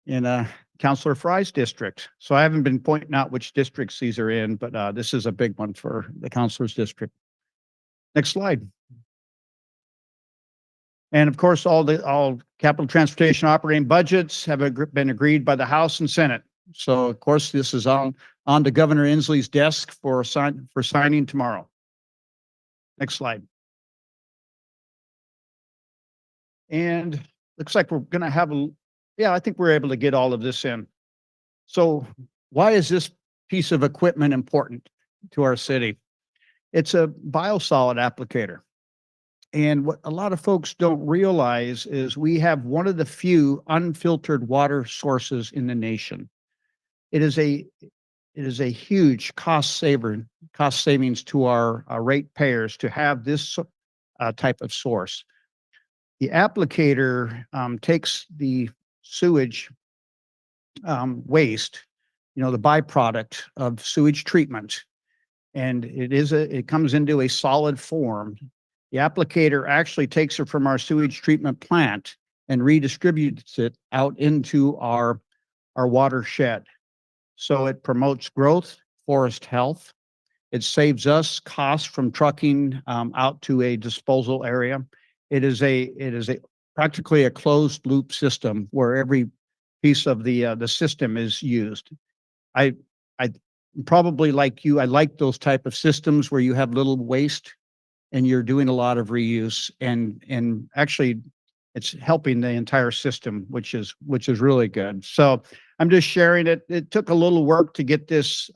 in Councilor Fry's district. So I haven't been pointing out which districts these are in, but this is a big one for the councilor's district. Next slide. And of course, all capital transportation operating budgets have been agreed by the House and Senate. So of course, this is on to Governor Inslee's desk for signing tomorrow. Next slide. And looks like we're going to have I think we're able to get all of this in. So why is this piece of equipment important to our city? It's a biosolid applicator. And what a lot of folks don't realize is we have one of the few unfiltered water sources in the nation. It is a huge cost savings to our ratepayers to have this type of source. The applicator takes the sewage waste, the byproduct of sewage treatment, and it comes into a solid form. The applicator actually takes it from our sewage treatment plant and redistributes it out into our watershed. So it promotes growth, forest health. It saves us costs from trucking out to a disposal area. It is practically a closed loop system where every piece of the system is used. I probably like you. I like those type of systems where you have little waste and you're doing a lot of reuse, and actually it's helping the entire system, which is really good. So I'm just sharing it. It took a little work to get this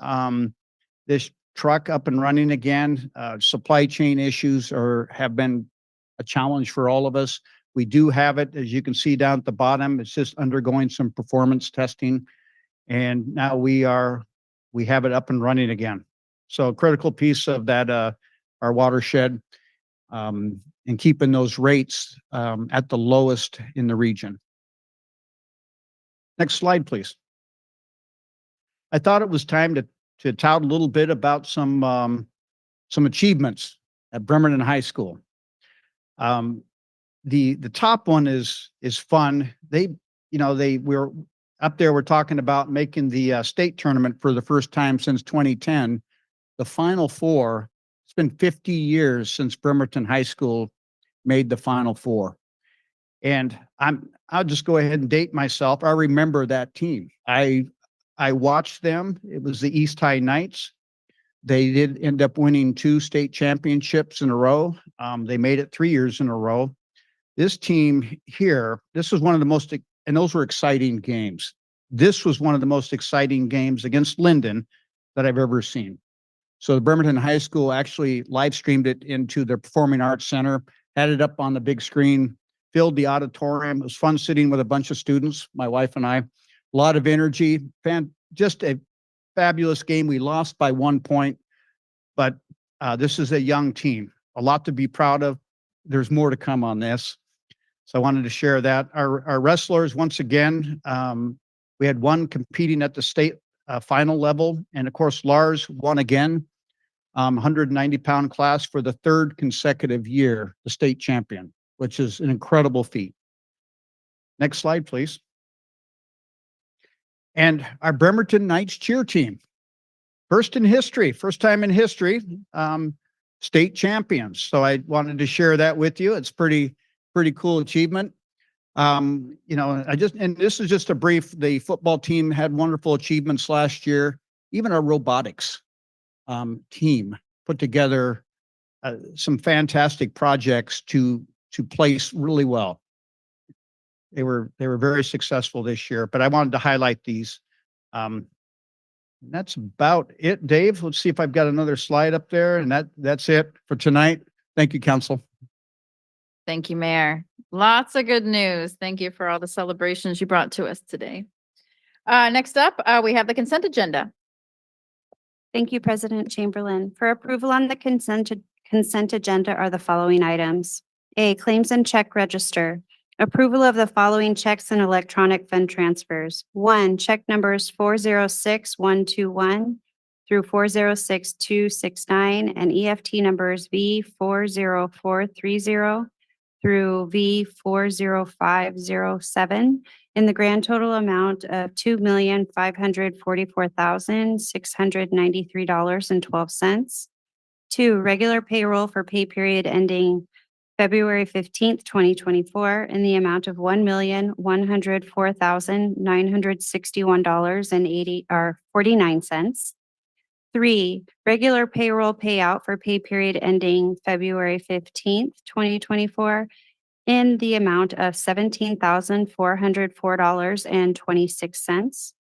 truck up and running again. Supply chain issues have been a challenge for all of us. We do have it, as you can see down at the bottom. It's just undergoing some performance testing, and now we have it up and running again. So a critical piece of that our watershed, and keeping those rates at the lowest in the region. Next slide, please. I thought it was time to tout a little bit about some achievements at Bremerton High School. The top one is fun. We're up there. We're talking about making the state tournament for the first time since 2010. The Final Four. It's been 50 years since Bremerton High School made the Final Four. And I'll just go ahead and date myself. I remember that team. I watched them. It was the East High Knights. They did end up winning 2 state championships in a row. They made it 3 years in a row. This team here, this was one of the most, and those were exciting games. This was one of the most exciting games against Linden that I've ever seen. So the Bremerton High School actually live streamed it into their Performing Arts Center, had it up on the big screen, filled the auditorium. It was fun sitting with a bunch of students, my wife and I. A lot of energy, just a fabulous game. We lost by 1 point, but this is a young team, a lot to be proud of. There's more to come on this. So I wanted to share that. Our wrestlers, once again, we had one competing at the state final level. And of course, Lars won again, 190-pound class for the 3rd consecutive year, the state champion, which is an incredible feat. Next slide, please. And our Bremerton Knights cheer team, first time in history, state champions. So I wanted to share that with you. It's pretty cool achievement. And this is just a brief. The football team had wonderful achievements last year. Even our robotics team put together some fantastic projects to place really well. They were very successful this year, but I wanted to highlight these. That's about it, Dave. Let's see if I've got another slide up there, and that's it for tonight. Thank you, Council. Thank you, Mayor. Lots of good news. Thank you for all the celebrations you brought to us today. Next up, we have the consent agenda. Thank you, President Chamberlain. For approval on the consent agenda are the following items. A, claims and check register. Approval of the following checks and electronic fund transfers. 1, check numbers 406121 through 406269 and EFT numbers V40430 through V40507 in the grand total amount of $2,544,693.12. 2, regular payroll for pay period ending February 15th, 2024 in the amount of $1,104,961.49. 3, regular payroll payout for pay period ending February 15th, 2024 in the amount of $17,404.26.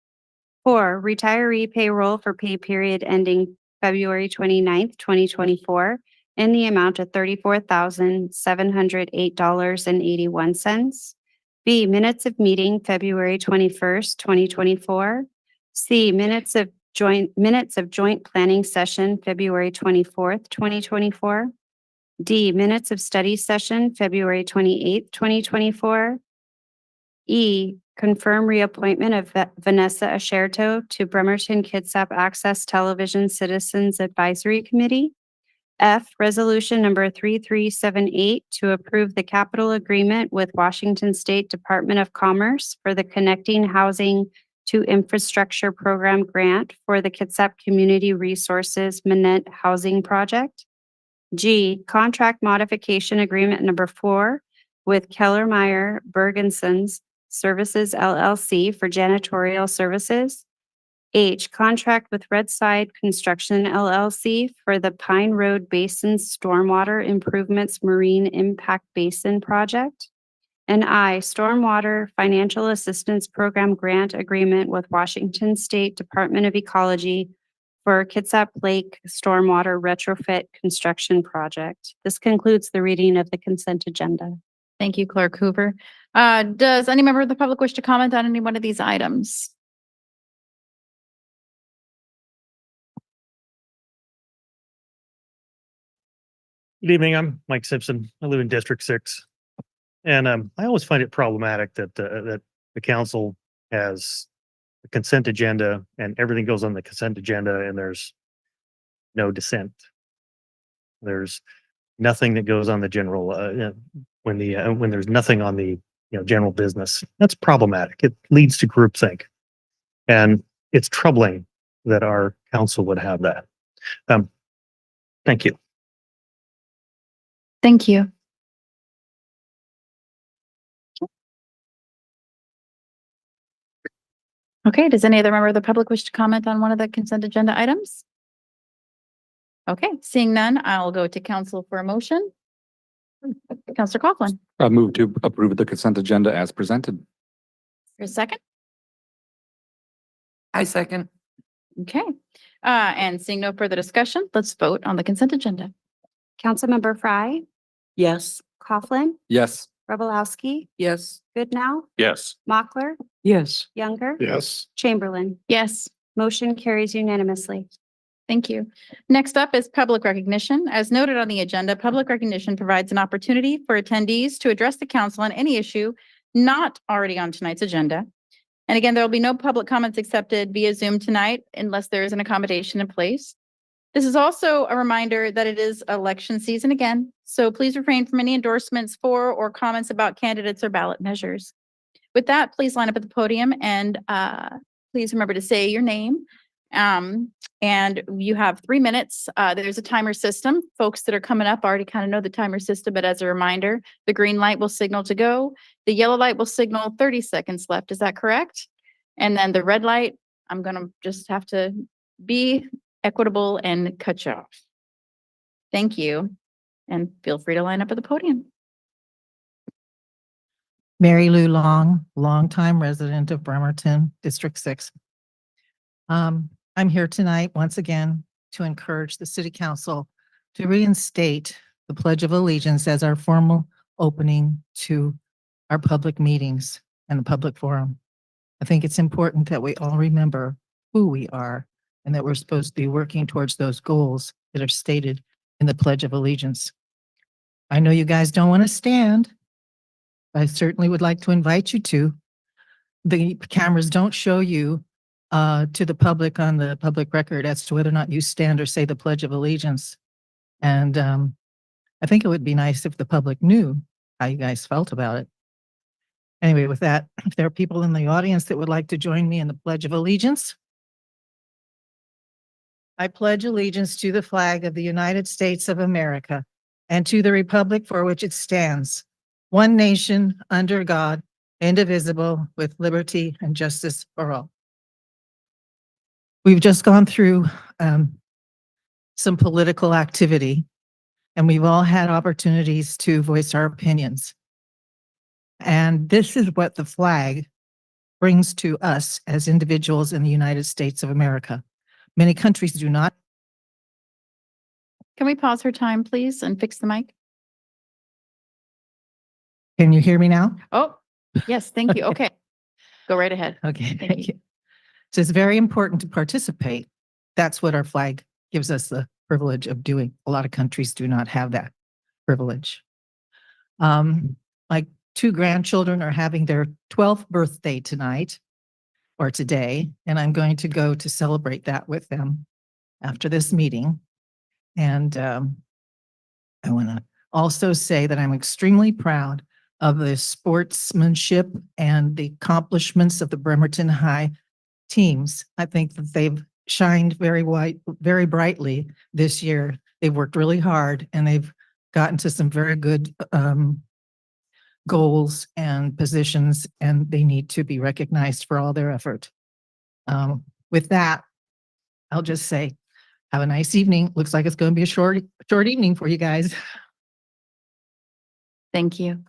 4, retiree payroll for pay period ending February 29th, 2024 in the amount of $34,708.81. B, minutes of meeting February 21st, 2024. C, minutes of joint planning session February 24th, 2024. D, minutes of study session February 28th, 2024. E, confirm reappointment of Vanessa Asherto to Bremerton Kitsap Access Television Citizens Advisory Committee. F, resolution number 3378 to approve the capital agreement with Washington State Department of Commerce for the Connecting Housing to Infrastructure Program grant for the Kitsap Community Resources Manette Housing Project. G, contract modification agreement number 4 with Kellermeyer Bergensons Services LLC for janitorial services. H, contract with Redside Construction LLC for the Pine Road Basin Stormwater Improvements Marine Impact Basin Project. And I, stormwater financial assistance program grant agreement with Washington State Department of Ecology for Kitsap Lake Stormwater Retrofit Construction Project. This concludes the reading of the consent agenda. Thank you, Clerk Hoover. Does any member of the public wish to comment on any one of these items? Good evening. I'm Mike Simpson. I live in District 6. And I always find it problematic that the council has a consent agenda and everything goes on the consent agenda and there's no dissent. There's nothing that goes on the general when there's nothing on the general business. That's problematic. It leads to groupthink, and it's troubling that our council would have that. Thank you. Thank you. Okay, does any other member of the public wish to comment on one of the consent agenda items? Okay, seeing none, I'll go to council for a motion. Councilor Coughlin, I move to approve the consent agenda as presented. for a second. I second. Okay, and seeing no further discussion, let's vote on the consent agenda. Councilmember Fry, Yes. Coughlin, Yes. Robolowski, Yes. Goodnow, Yes. Mochler, Yes. Younger, Yes. Chamberlain. Yes. Motion carries unanimously. Thank you. Next up is public recognition. As noted on the agenda, public recognition provides an opportunity for attendees to address the council on any issue not already on tonight's agenda. And again, there will be no public comments accepted via Zoom tonight unless there is an accommodation in place. This is also a reminder that it is election season again, so please refrain from any endorsements for or comments about candidates or ballot measures. With that, please line up at the podium and please remember to say your name. And you have 3 minutes. There's a timer system. Folks that are coming up already kind of know the timer system, but as a reminder, the green light will signal to go. The yellow light will signal 30 seconds left. Is that correct? And then the red light, I'm going to just have to be equitable and cut you off. Thank you. And feel free to line up at the podium. Mary Lou Long, longtime resident of Bremerton, District 6. I'm here tonight once again to encourage the City Council to reinstate the Pledge of Allegiance as our formal opening to our public meetings and the public forum. I think it's important that we all remember who we are and that we're supposed to be working towards those goals that are stated in the Pledge of Allegiance. I know you guys don't want to stand. I certainly would like to invite you to. The cameras don't show you to the public on the public record as to whether or not you stand or say the Pledge of Allegiance. And I think it would be nice if the public knew how you guys felt about it. Anyway, with that, if there are people in the audience that would like to join me in the Pledge of Allegiance. I pledge allegiance to the flag of the United States of America and to the republic for which it stands, one nation, under God, indivisible, with liberty and justice for all. We've just gone through some political activity, and we've all had opportunities to voice our opinions. And this is what the flag brings to us as individuals in the United States of America. Many countries do not. Can we pause her time, please, and fix the mic? Can you hear me now? Oh, yes, thank you. Okay. Go right ahead. Okay, Thank thank you. So it's very important to participate. That's what our flag gives us the privilege of doing. A lot of countries do not have that privilege. My 2 grandchildren are having their 12th birthday tonight or today, and I'm going to go to celebrate that with them after this meeting. And I want to also say that I'm extremely proud of the sportsmanship and the accomplishments of the Bremerton High teams. I think that they've shined very brightly this year. They've worked really hard and they've gotten to some very good goals and positions, and they need to be recognized for all their effort. With that, I'll just say, have a nice evening. Looks like it's going to be a short evening for you guys. Thank you.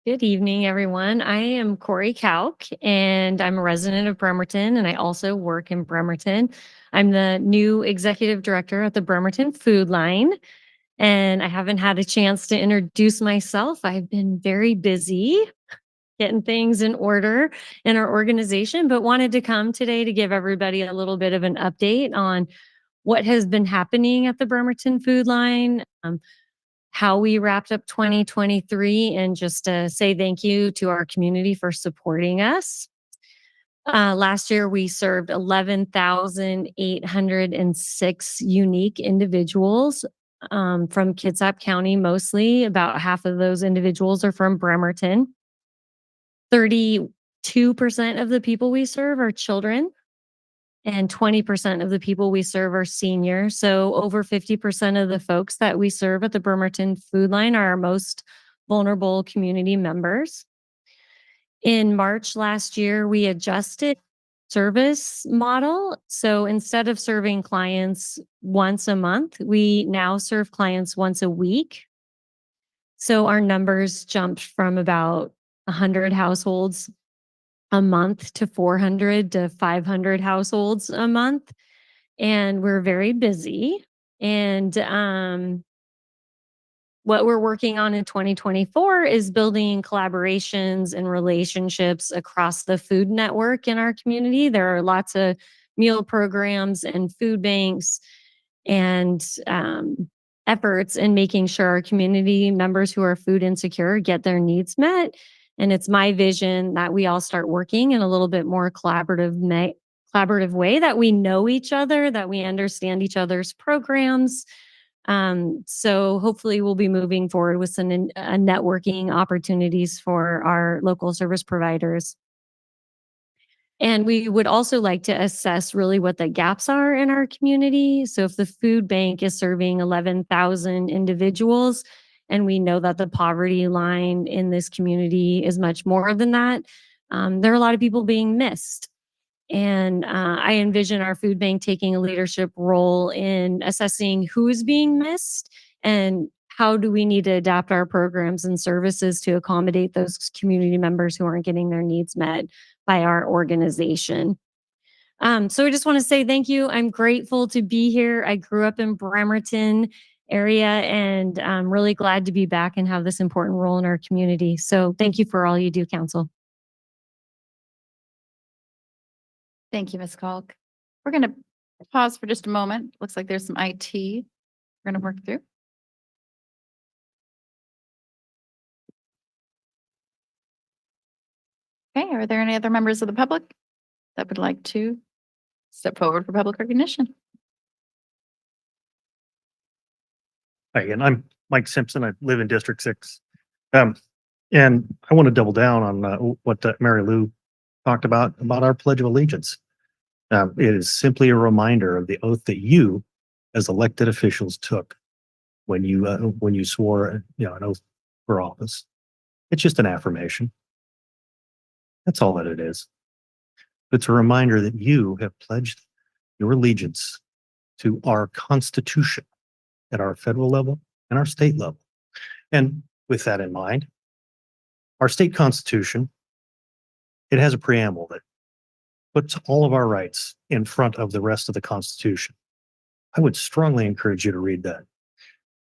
Good evening, everyone. I am Corey Kauk, and I'm a resident of Bremerton, and I also work in Bremerton. I'm the new executive director at the Bremerton Food Line, and I haven't had a chance to introduce myself. I've been very busy getting things in order in our organization, but wanted to come today to give everybody a little bit of an update on what has been happening at the Bremerton Food Line, how we wrapped up 2023, and just to say thank you to our community for supporting us. Last year, we served 11,806 unique individuals from Kitsap County, mostly. About half of those individuals are from Bremerton. 32% of the people we serve are children, and 20% of the people we serve are seniors. So over 50% of the folks that we serve at the Bremerton Food Line are our most vulnerable community members. In March last year, we adjusted service model. So instead of serving clients once a month, we now serve clients once a week. So our numbers jumped from about 100 households a month to 400 to 500 households a month. And we're very busy. And what we're working on in 2024 is building collaborations and relationships across the food network in our community. There are lots of meal programs and food banks and efforts in making sure our community members who are food insecure get their needs met. And it's my vision that we all start working in a little bit more collaborative way, that we know each other, that we understand each other's programs. So hopefully we'll be moving forward with some networking opportunities for our local service providers. And we would also like to assess really what the gaps are in our community. So if the food bank is serving 11,000 individuals, and we know that the poverty line in this community is much more than that, there are a lot of people being missed. And I envision our food bank taking a leadership role in assessing who is being missed and how do we need to adapt our programs and services to accommodate those community members who aren't getting their needs met by our organization. So I just want to say thank you. I'm grateful to be here. I grew up in Bremerton area, and I'm really glad to be back and have this important role in our community. So thank you for all you do, Council. Thank you, Ms. Kalk. We're going to pause for just a moment. Looks like there's some IT we're going to work through. Okay, are there any other members of the public that would like to step forward for public recognition? Hi, and I'm Mike Simpson. I live in District 6. And I want to double down on what Mary Lou talked about our Pledge of Allegiance. It is simply a reminder of the oath that you, as elected officials, took when you swore, an oath for office. It's just an affirmation. That's all that it is. It's a reminder that you have pledged your allegiance to our Constitution at our federal level and our state level. And with that in mind, our state constitution, it has a preamble that puts all of our rights in front of the rest of the Constitution. I would strongly encourage you to read that,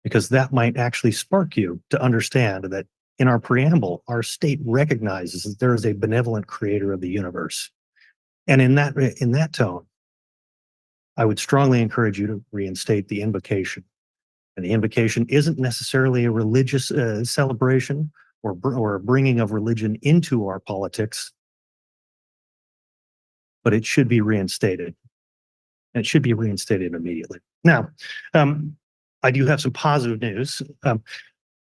because that might actually spark you to understand that in our preamble, our state recognizes that there is a benevolent creator of the universe. And in that tone, I would strongly encourage you to reinstate the invocation. And the invocation isn't necessarily a religious celebration or a bringing of religion into our politics, but it should be reinstated. And it should be reinstated immediately. Now, I do have some positive news.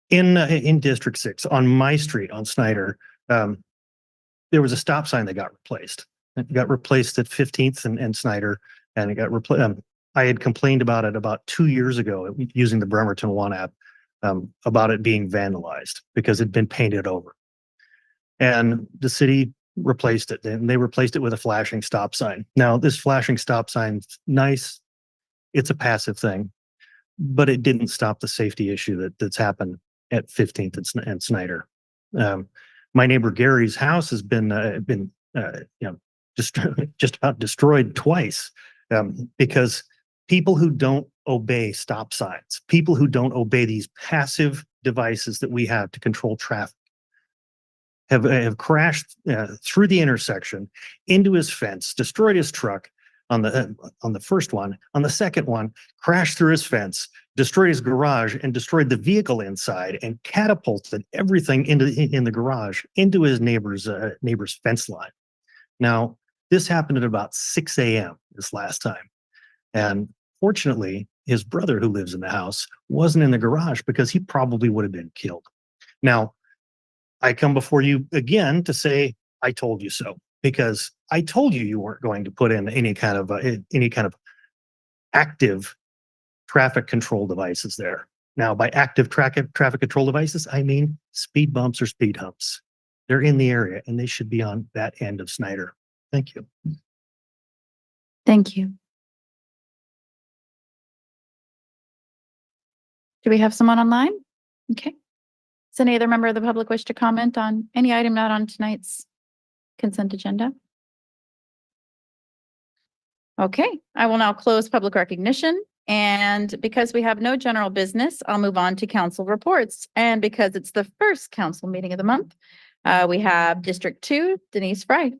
In District 6, on my street, on Snyder, there was a stop sign that got replaced. It got replaced at 15th and Snyder, and it got replaced. I had complained about it about 2 years ago using the Bremerton One app about it being vandalized because it'd been painted over. And the city replaced it, and they replaced it with a flashing stop sign. Now, this flashing stop sign's nice. It's a passive thing, but it didn't stop the safety issue that's happened at 15th and Snyder. My neighbor Gary's house has been just about destroyed twice because people who don't obey stop signs, people who don't obey these passive devices that we have to control traffic, have crashed through the intersection into his fence, destroyed his truck on the first one. On the second one, crashed through his fence, destroyed his garage, and destroyed the vehicle inside, and catapulted everything in the garage into his neighbor's fence line. Now, this happened at about 6 a.m. this last time, and fortunately, his brother who lives in the house wasn't in the garage because he probably would have been killed. Now, I come before you again to say, I told you so, because I told you weren't going to put in any kind of active traffic control devices there. Now, by active traffic control devices, I mean speed bumps or speed humps. They're in the area and they should be on that end of Snyder. Thank you. Thank you. Do we have someone online? Okay. Does any other member of the public wish to comment on any item not on tonight's consent agenda? Okay, I will now close public recognition. And because we have no general business, I'll move on to council reports. And because it's the first council meeting of the month, we have District 2, Denise Fry.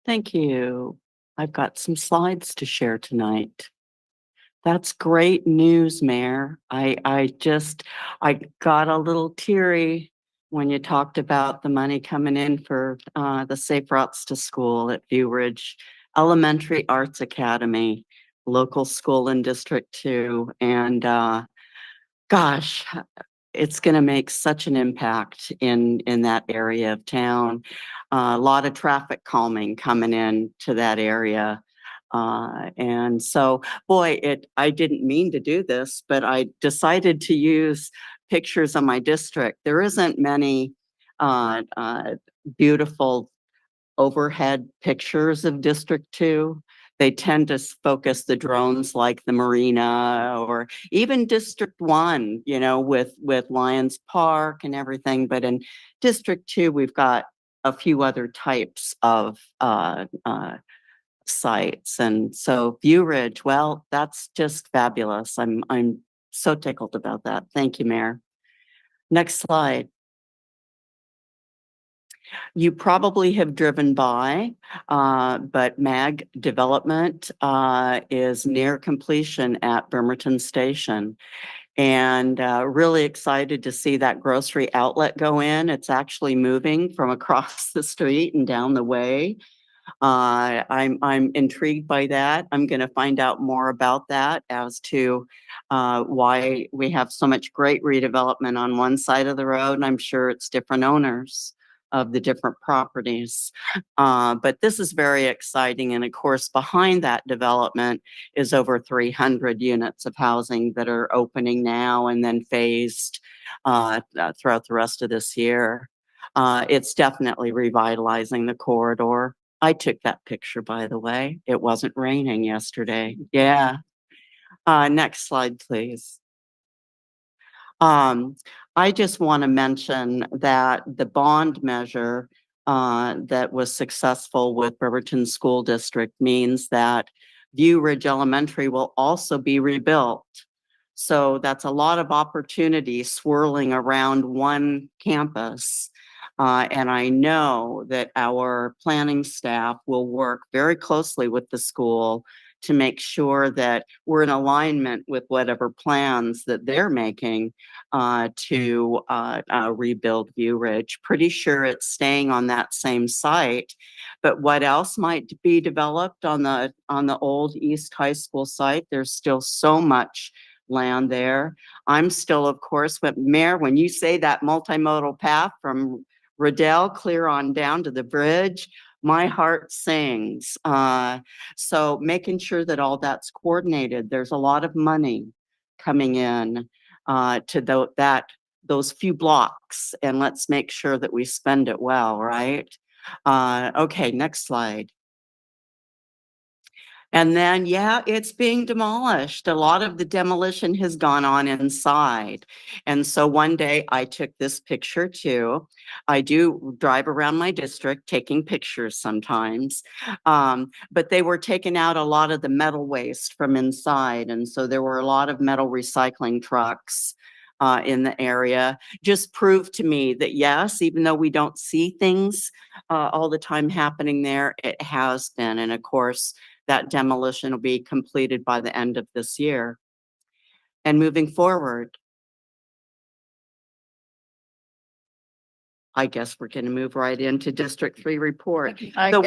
Thank you. I've got some slides to share tonight. That's great news, Mayor. I got a little teary when you talked about the money coming in for the Safe Routes to School at View Ridge Elementary Arts Academy, local school in District 2. And gosh, it's going to make such an impact in that area of town. A lot of traffic calming coming in to that area. And so, boy, I didn't mean to do this, but I decided to use pictures of my district. There isn't many beautiful overhead pictures of District 2. They tend to focus the drones like the marina or even District 1, with Lions Park and everything. But in District 2, we've got a few other types of sites. And so View Ridge, well, that's just fabulous. I'm so tickled about that. Thank you, Mayor. Next slide. You probably have driven by, but MAG development is near completion at Bremerton Station. And really excited to see that grocery outlet go in. It's actually moving from across the street and down the way. I'm intrigued by that. I'm going to find out more about that as to why we have so much great redevelopment on one side of the road. And I'm sure it's different owners of the different properties. But this is very exciting. And of course, behind that development is over 300 units of housing that are opening now and then phased throughout the rest of this year. It's definitely revitalizing the corridor. I took that picture, by the way. It wasn't raining yesterday. Yeah. Next slide, please. I just want to mention that the bond measure that was successful with Bremerton School District means that View Ridge Elementary will also be rebuilt. So that's a lot of opportunity swirling around one campus. And I know that our planning staff will work very closely with the school to make sure that we're in alignment with whatever plans that they're making to rebuild View Ridge. Pretty sure it's staying on that same site, but what else might be developed on the old East High School site? There's still so much land there. I'm still, of course, but Mayor, when you say that multimodal path from Riddell clear on down to the bridge, my heart sings. So making sure that all that's coordinated, there's a lot of money coming in to those few blocks, and let's make sure that we spend it well, right? Okay, next slide. And then, yeah, it's being demolished. A lot of the demolition has gone on inside. And so one day I took this picture too. I do drive around my district taking pictures sometimes, but they were taking out a lot of the metal waste from inside. And so there were a lot of metal recycling trucks in the area. Just proved to me that yes, even though we don't see things all the time happening there, it has been. And of course, that demolition will be completed by the end of this year. And moving forward, I guess we're going to move right into District 3 report. The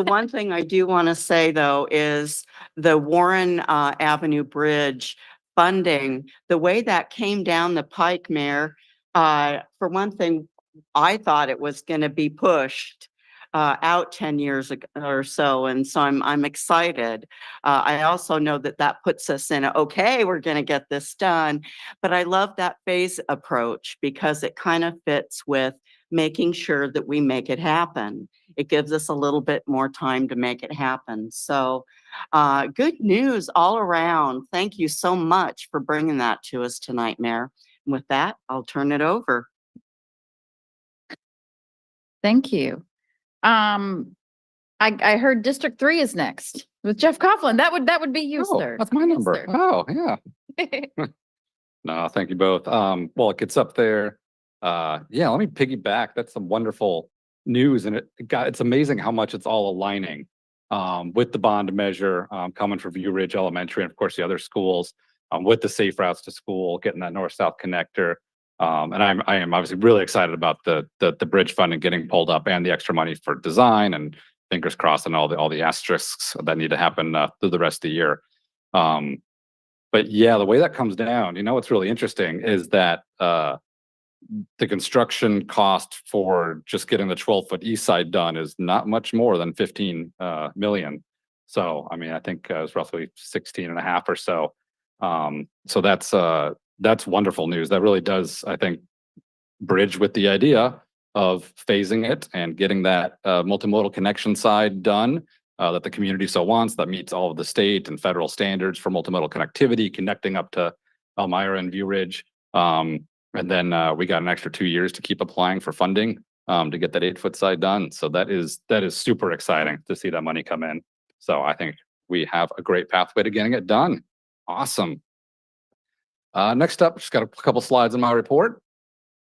one thing I do want to say though is the Warren Avenue Bridge funding, the way that came down the pike, Mayor, for one thing, I thought it was going to be pushed out 10 years ago or so. And so I'm excited. I also know that that puts us in okay, we're going to get this done. But I love that phase approach because it kind of fits with making sure that we make it happen. It gives us a little bit more time to make it happen. So good news all around. Thank you so much for bringing that to us tonight, Mayor. And with that, I'll turn it over. Thank you. I heard District 3 is next with Jeff Coughlin. That would be you, Oh, sir. that's my Yes, number. sir. Oh, yeah. No, thank you both. Well, it gets up there. Yeah, let me piggyback. That's some wonderful news. And it's amazing how much it's all aligning with the bond measure coming for View Ridge Elementary and of course the other schools with the safe routes to school, getting that north-south connector. And I am obviously really excited about the bridge funding getting pulled up and the extra money for design and fingers crossed and all the asterisks that need to happen through the rest of the year. But yeah, the way that comes down, what's really interesting is that the construction cost for just getting the 12-foot east side done is not much more than 15 million. So, I mean, I think it was roughly 16 and a half or so. So that's wonderful news. That really does, I think, bridge with the idea of phasing it and getting that multimodal connection side done that the community so wants, that meets all of the state and federal standards for multimodal connectivity, connecting up to Elmira and View Ridge. And then we got an extra 2 years to keep applying for funding to get that 8-foot side done. So that is super exciting to see that money come in. So I think we have a great pathway to getting it done. Awesome. Next up, just got a couple slides in my report.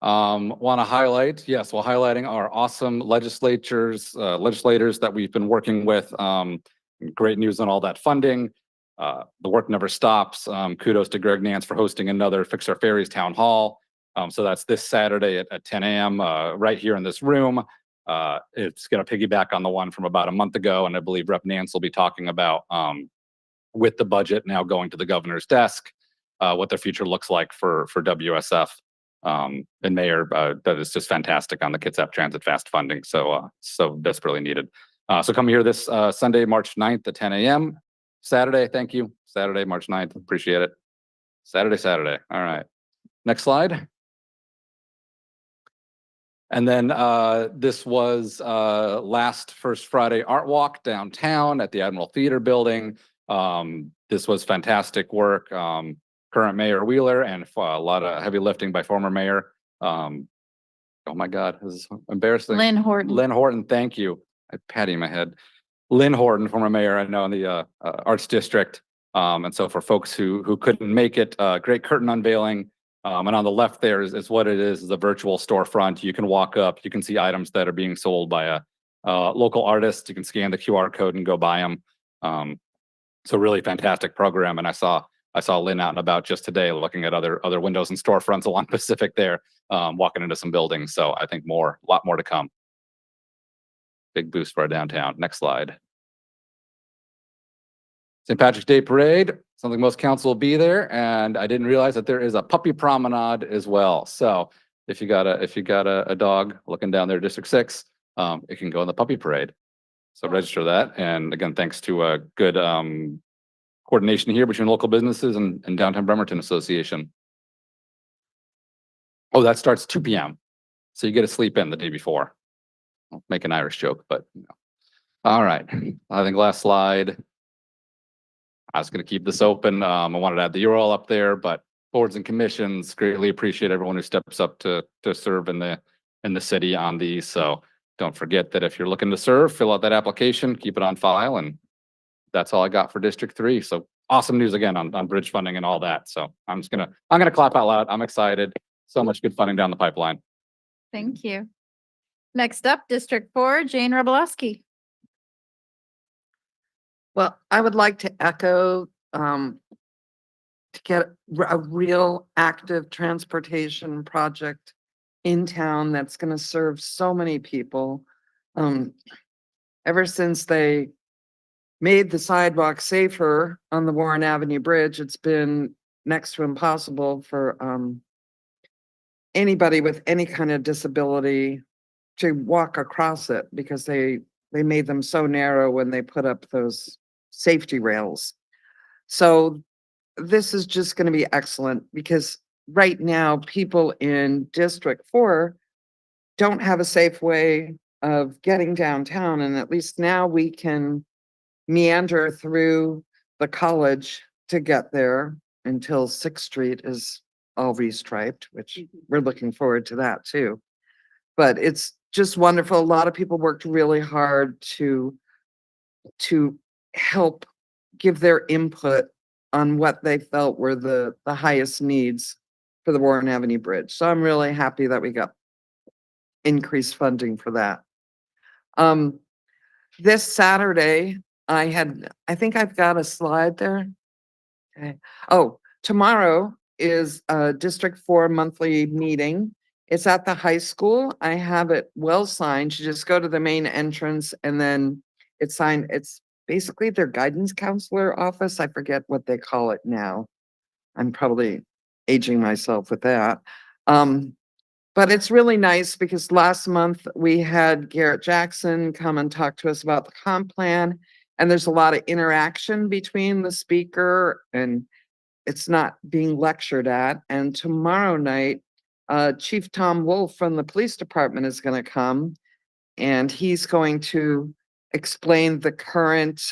Want to highlight, yes, we're highlighting our awesome legislators that we've been working with. Great news on all that funding. The work never stops. Kudos to Greg Nance for hosting another Fix Our Ferries town hall. So that's this Saturday at 10 a.m. Right here in this room. It's going to piggyback on the one from about a month ago, and I believe Rep. Nance will be talking about with the budget now going to the governor's desk, what their future looks like for WSF. And Mayor, that is just fantastic on the Kitsap Transit Fast funding. So desperately needed. So come here this Sunday, March 9th at 10 a.m. Saturday, thank you. Saturday, March 9th, appreciate it. Saturday. All right. Next slide. And then this was last First Friday Art Walk downtown at the Admiral Theater building. This was fantastic work. Current Mayor Wheeler and a lot of heavy lifting by former Mayor. Oh my God, this is embarrassing. Lynn Horton. Lynn Horton, thank you. I'm patting my head. Lynn Horton, former Mayor, I know in the Arts District. And so for folks who couldn't make it, great curtain unveiling. And on the left there is what it is a virtual storefront. You can walk up, you can see items that are being sold by a local artist. You can scan the QR code and go buy them. So really fantastic program. And I saw Lynn out and about just today looking at other windows and storefronts along Pacific there, walking into some buildings. So I think a lot more to come. Big boost for our downtown. Next slide. St. Patrick's Day Parade, something most council will be there, and I didn't realize that there is a puppy promenade as well. So if you got a dog looking down there, District 6, it can go in the puppy parade. So register that, and again, thanks to a good coordination here between local businesses and Downtown Bremerton Association. Oh, that starts 2 p.m. So you get to sleep in the day before. I'll make an Irish joke, but you know. All right, I think last slide. I was going to keep this open. I wanted to add the URL up there, but boards and commissions, greatly appreciate everyone who steps up to serve in the city on these. So don't forget that if you're looking to serve, fill out that application, keep it on file, and that's all I got for District 3. So awesome news again on bridge funding and all that. So I'm gonna clap out loud. I'm excited. So much good funding down the pipeline. Thank you. Next up, District 4, Jane Robolowski. Well, I would like to echo, to get a real active transportation project in town that's going to serve so many people. Ever since they made the sidewalk safer on the Warren Avenue Bridge, it's been next to impossible for anybody with any kind of disability to walk across it because they made them so narrow when they put up those safety rails. So this is just going to be excellent because right now people in District 4 don't have a safe way of getting downtown. And at least now we can meander through the college to get there until 6th Street is all restriped, which we're looking forward to that too. But it's just wonderful. A lot of people worked really hard to help give their input on what they felt were the highest needs for the Warren Avenue Bridge. So I'm really happy that we got increased funding for that. This Saturday, I think I've got a slide there. Okay. Oh, tomorrow is a District 4 monthly meeting. It's at the high school. I have it well signed. You just go to the main entrance and then it's signed. It's basically their guidance counselor office. I forget what they call it now. I'm probably aging myself with that. But it's really nice because last month we had Garrett Jackson come and talk to us about the comp plan. And there's a lot of interaction between the speaker and it's not being lectured at. And tomorrow night, Chief Tom Wolf from the police department is going to come and he's going to explain the current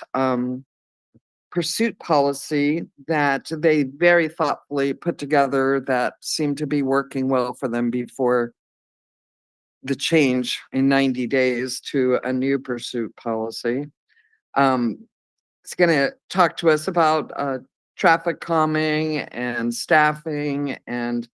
pursuit policy that they very thoughtfully put together that seemed to be working well for them before the change in 90 days to a new pursuit policy. It's going to talk to us about traffic calming and staffing and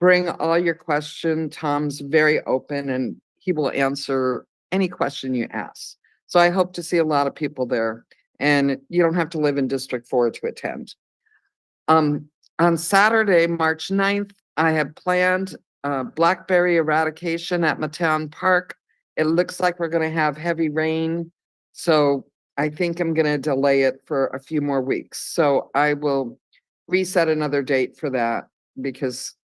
bring all your questions. Tom's very open and he will answer any question you ask. So I hope to see a lot of people there and you don't have to live in District 4 to attend. On Saturday, March 9th, I have planned blackberry eradication at Mattown Park. It looks like we're gonna have heavy rain, so I think I'm gonna delay it for a few more weeks. So I will reset another date for that because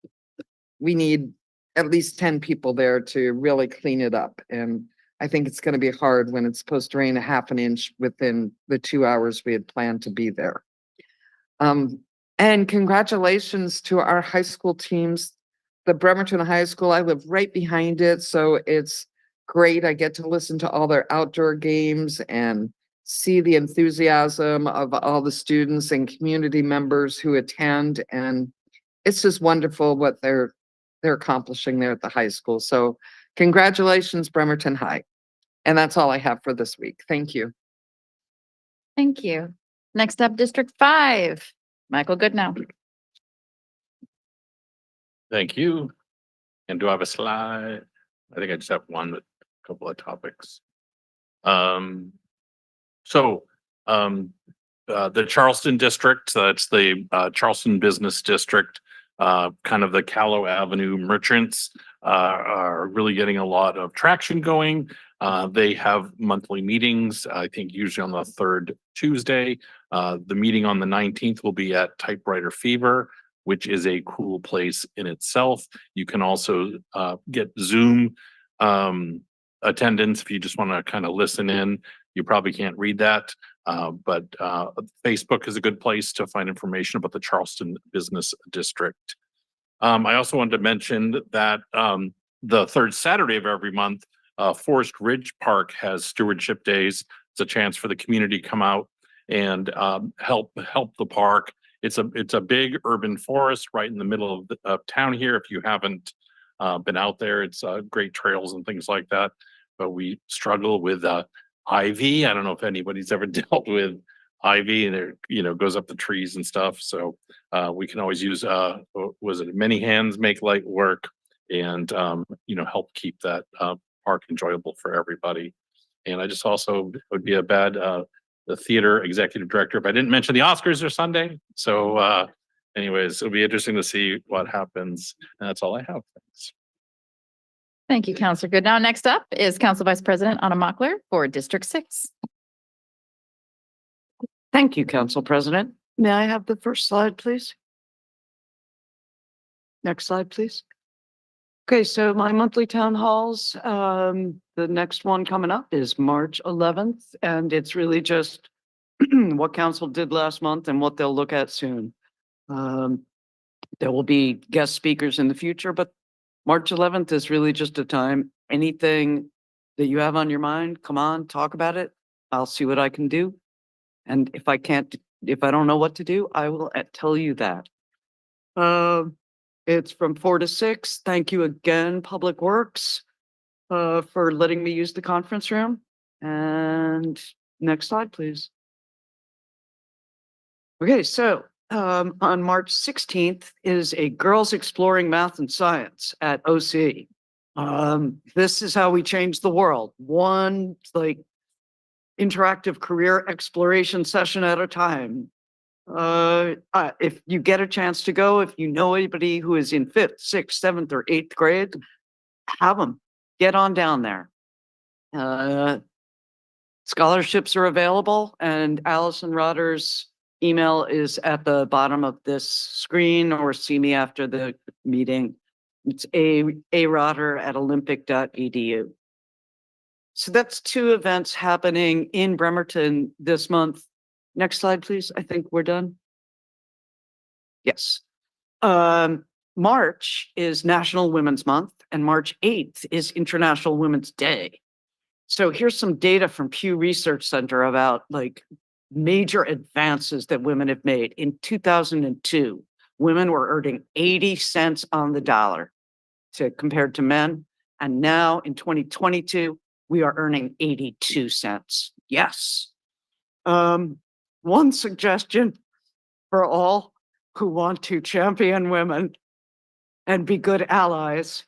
we need at least 10 people there to really clean it up. And I think it's gonna be hard when it's supposed to rain a half an inch within the 2 hours we had planned to be there. And congratulations to our high school teams. The Bremerton High School, I live right behind it, so it's great. I get to listen to all their outdoor games and see the enthusiasm of all the students and community members who attend. And it's just wonderful what they're accomplishing there at the high school. So congratulations, Bremerton High. And that's all I have for this week. Thank you. Thank you. Next up, District 5, Michael Goodnow. Thank you. And do I have a slide? I think I just have one with a couple of topics. The Charleston district, that's the Charleston Business District, kind of the Callow Avenue merchants are really getting a lot of traction going. They have monthly meetings, I think usually on the third Tuesday. The meeting on the 19th will be at Typewriter Fever, which is a cool place in itself. You can also get Zoom attendance if you just want to kind of listen in. You probably can't read that, but Facebook is a good place to find information about the Charleston Business District. I also wanted to mention that the third Saturday of every month, Forest Ridge Park has stewardship days. It's a chance for the community to come out and help the park. It's a big urban forest right in the middle of town here. If you haven't been out there, it's great trails and things like that. But we struggle with ivy. I don't know if anybody's ever dealt with ivy, and it goes up the trees and stuff. So we can always use was it many hands make light work, and help keep that park enjoyable for everybody. And I just also would be a bad the theater executive director if I didn't mention the Oscars are Sunday. So anyways, it'll be interesting to see what happens. And that's all I have. Thanks. Thank you, Counselor Goodnow. Next up is Council Vice President Anna Mockler for District 6. Thank you, Council President. May I have the first slide, please? Next slide, please. Okay, so my monthly town halls, the next one coming up is March 11th, and it's really just what council did last month and what they'll look at soon. There will be guest speakers in the future, but March 11th is really just a time. Anything that you have on your mind, come on, talk about it. I'll see what I can do. And if I don't know what to do, I will tell you that. It's from 4 to 6. Thank you again, Public Works, for letting me use the conference room. And next slide, please. Okay, so on March 16th is a Girls Exploring Math and Science at OC. This is how we change the world. One interactive career exploration session at a time. If you get a chance to go, if you know anybody who is in 5th, 6th, 7th, or 8th grade, have them get on down there. Scholarships are available, and Allison Rotter's email is at the bottom of this screen, or see me after the meeting. It's arotter@olympic.edu. So that's 2 events happening in Bremerton this month. Next slide, please. I think we're done. Yes. March is National Women's Month, and March 8th is International Women's Day. So here's some data from Pew Research Center about major advances that women have made. In 2002, women were earning 80 cents on the dollar compared to men. And now in 2022, we are earning 82 cents. Yes. One suggestion for all who want to champion women and be good allies: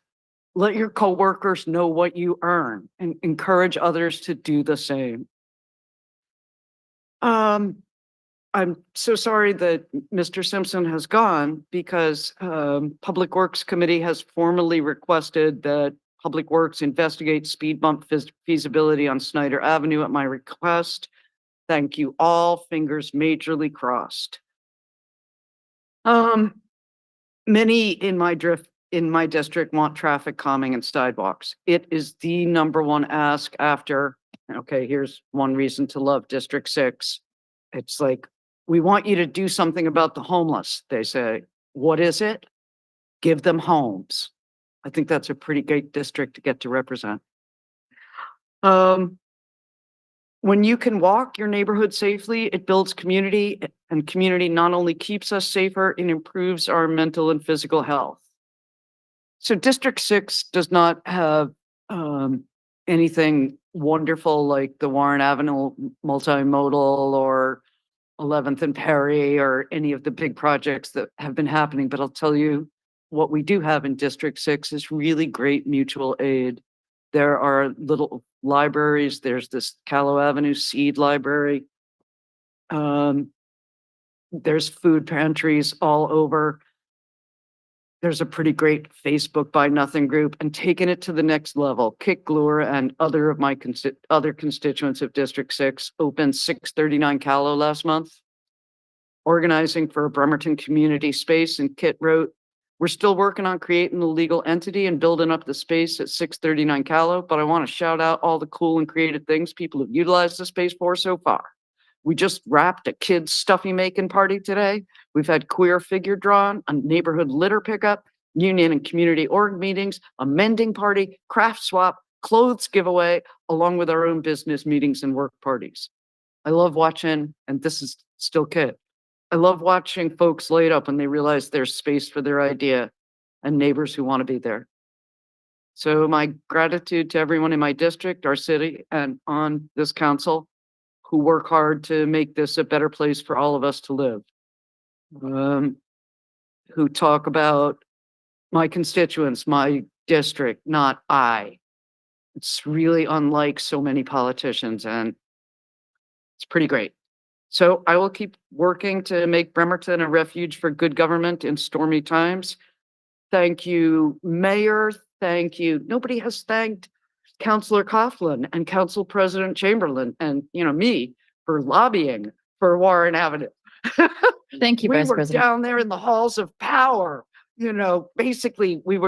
let your coworkers know what you earn and encourage others to do the same. I'm so sorry that Mr. Simpson has gone, because Public Works Committee has formally requested that Public Works investigate speed bump feasibility on Snyder Avenue at my request. Thank you all. Fingers majorly crossed. Many in my district want traffic calming and sidewalks. It is the number one ask after, okay, here's one reason to love District 6. It's like, we want you to do something about the homeless. They say, what is it? Give them homes. I think that's a pretty great district to get to represent. When you can walk your neighborhood safely, it builds community, and community not only keeps us safer, it improves our mental and physical health. So District 6 does not have anything wonderful like the Warren Avenue multimodal or 11th and Perry or any of the big projects that have been happening. But I'll tell you what we do have in District 6 is really great mutual aid. There are little libraries. There's this Callow Avenue Seed Library. There's food pantries all over. There's a pretty great Facebook Buy Nothing group, and taking it to the next level. Kit Glure and other of my other constituents of District 6 opened 639 Callow last month, organizing for a Bremerton community space. And Kit wrote, we're still working on creating the legal entity and building up the space at 639 Callow, but I want to shout out all the cool and creative things people have utilized the space for so far. We just wrapped a kids' stuffy making party today. We've had queer figure drawn, a neighborhood litter pickup, union and community org meetings, a mending party, craft swap, clothes giveaway, along with our own business meetings and work parties. I love watching, and this is still Kit, I love watching folks light up when they realize there's space for their idea and neighbors who want to be there. So my gratitude to everyone in my district, our city, and on this council who work hard to make this a better place for all of us to live. Who talk about my constituents, my district, not I. It's really unlike so many politicians, and it's pretty great. So I will keep working to make Bremerton a refuge for good government in stormy times. Thank you, Mayor. Thank you. Nobody has thanked Councilor Coughlin and Council President Chamberlain and, me for lobbying for Warren Avenue. Thank you, We Vice were President. down there in the halls of power. Basically, we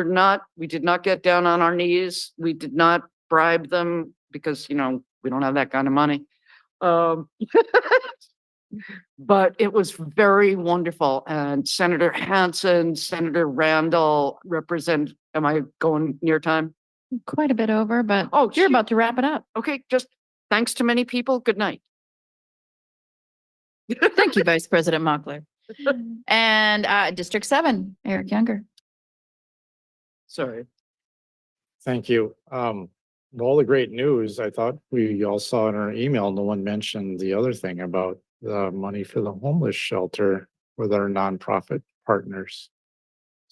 did not get down on our knees. We did not bribe them because, we don't have that kind of money. But it was very wonderful. And Senator Hansen, Senator Randall am I going near time? Quite a bit over, but Oh, you're shoot. about to wrap it up. Okay, just thanks to many people. Good night. Thank you, Vice President Mockler. And District 7, Eric Younger. Sorry. Thank you. All the great news, I thought we all saw in our email, no one mentioned the other thing about the money for the homeless shelter with our nonprofit partners.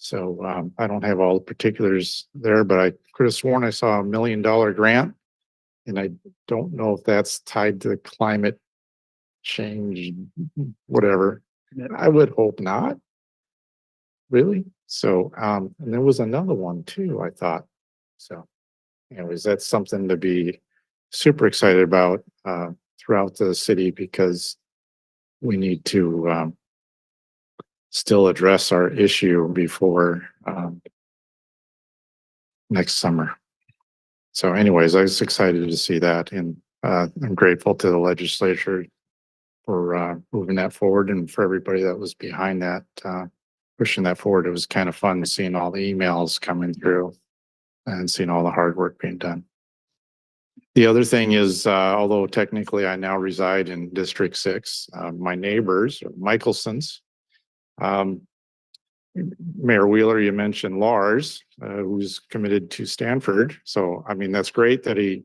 So I don't have all the particulars there, but I could have sworn I saw $1 million grant. And I don't know if that's tied to climate change, whatever. I would hope not. Really? So, and there was another one too, I thought. So anyways, that's something to be super excited about throughout the city, because we need to still address our issue before next summer. So anyways, I was excited to see that, and I'm grateful to the legislature for moving that forward, and for everybody that was behind that, pushing that forward. It was kind of fun seeing all the emails coming through and seeing all the hard work being done. The other thing is, although technically I now reside in District 6, my neighbors, Michelsons, Mayor Wheeler, you mentioned Lars, who's committed to Stanford. So, I mean, that's great that he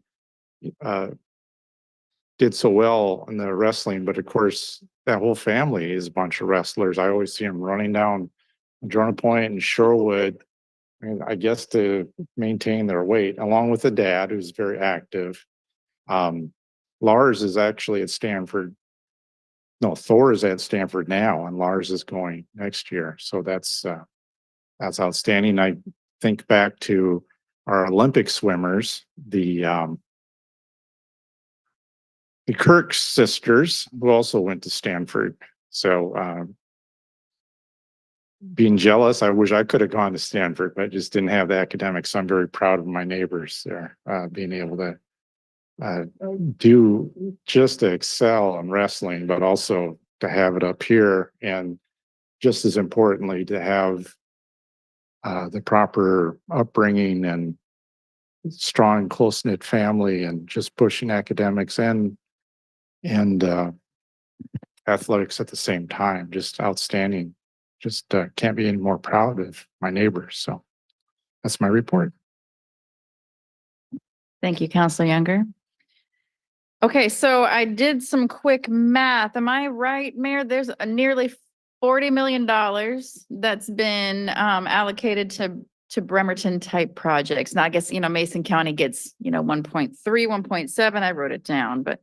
did so well in the wrestling, but of course, that whole family is a bunch of wrestlers. I always see them running down Jordan Point and Shorewood, I guess to maintain their weight, along with the dad, who's very active. Lars is actually at Stanford. No, Thor is at Stanford now, and Lars is going next year. So that's outstanding. I think back to our Olympic swimmers, the Kirk sisters, who also went to Stanford. So being jealous, I wish I could have gone to Stanford, but I just didn't have the academics. So I'm very proud of my neighbors there, being able to do just to excel in wrestling, but also to have it up here, and just as importantly, to have the proper upbringing and strong, close-knit family, and just pushing academics and athletics at the same time. Just outstanding. Just can't be any more proud of my neighbors. So that's my report. Thank you, Counselor Younger. Okay, so I did some quick math. Am I right, Mayor? There's a nearly $40 million that's been allocated to Bremerton type projects. Now, I guess, Mason County gets, 1.3, 1.7. I wrote it down, but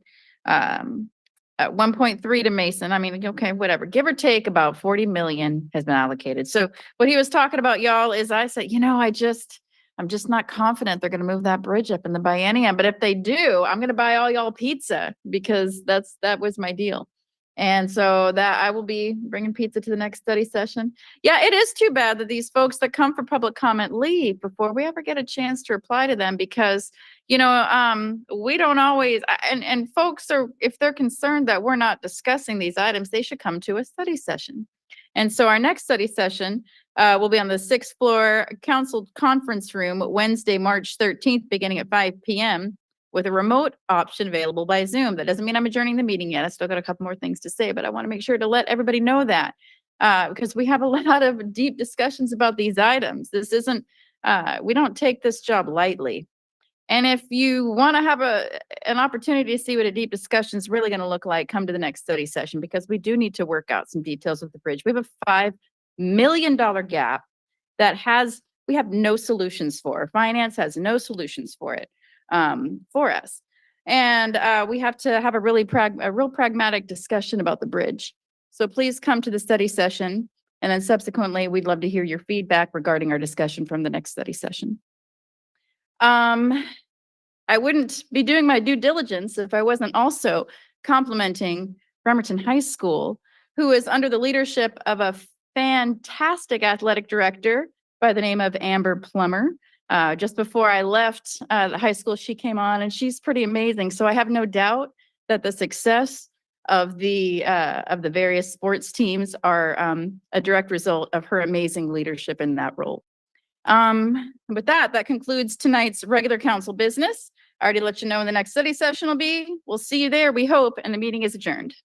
at 1.3 to Mason. I mean, okay, whatever. Give or take, about 40 million has been allocated. So what he was talking about, y'all, is I said, I'm just not confident they're going to move that bridge up in the biennium. But if they do, I'm going to buy all y'all pizza, because that was my deal. And so that I will be bringing pizza to the next study session. Yeah, it is too bad that these folks that come for public comment leave before we ever get a chance to reply to them, because, we don't always, and folks are, if they're concerned that we're not discussing these items, they should come to a study session. And so our next study session will be on the 6th floor council conference room, Wednesday, March 13th, beginning at 5 p.m. with a remote option available by Zoom. That doesn't mean I'm adjourning the meeting yet. I still got a couple more things to say, but I want to make sure to let everybody know that because we have a lot of deep discussions about these items. This isn't, we don't take this job lightly. And if you want to have an opportunity to see what a deep discussion is really going to look like, come to the next study session, because we do need to work out some details of the bridge. We have a $5 million gap that we have no solutions for. Finance has no solutions for it, for us. And we have to have a real pragmatic discussion about the bridge. So please come to the study session. And then subsequently, we'd love to hear your feedback regarding our discussion from the next study session. I wouldn't be doing my due diligence if I wasn't also complimenting Bremerton High School, who is under the leadership of a fantastic athletic director by the name of Amber Plummer. Just before I left the high school, she came on, and she's pretty amazing. So I have no doubt that the success of the various sports teams are a direct result of her amazing leadership in that role. With that concludes tonight's regular council business. I already let you know when the next study session will be. We'll see you there, we hope, and the meeting is adjourned.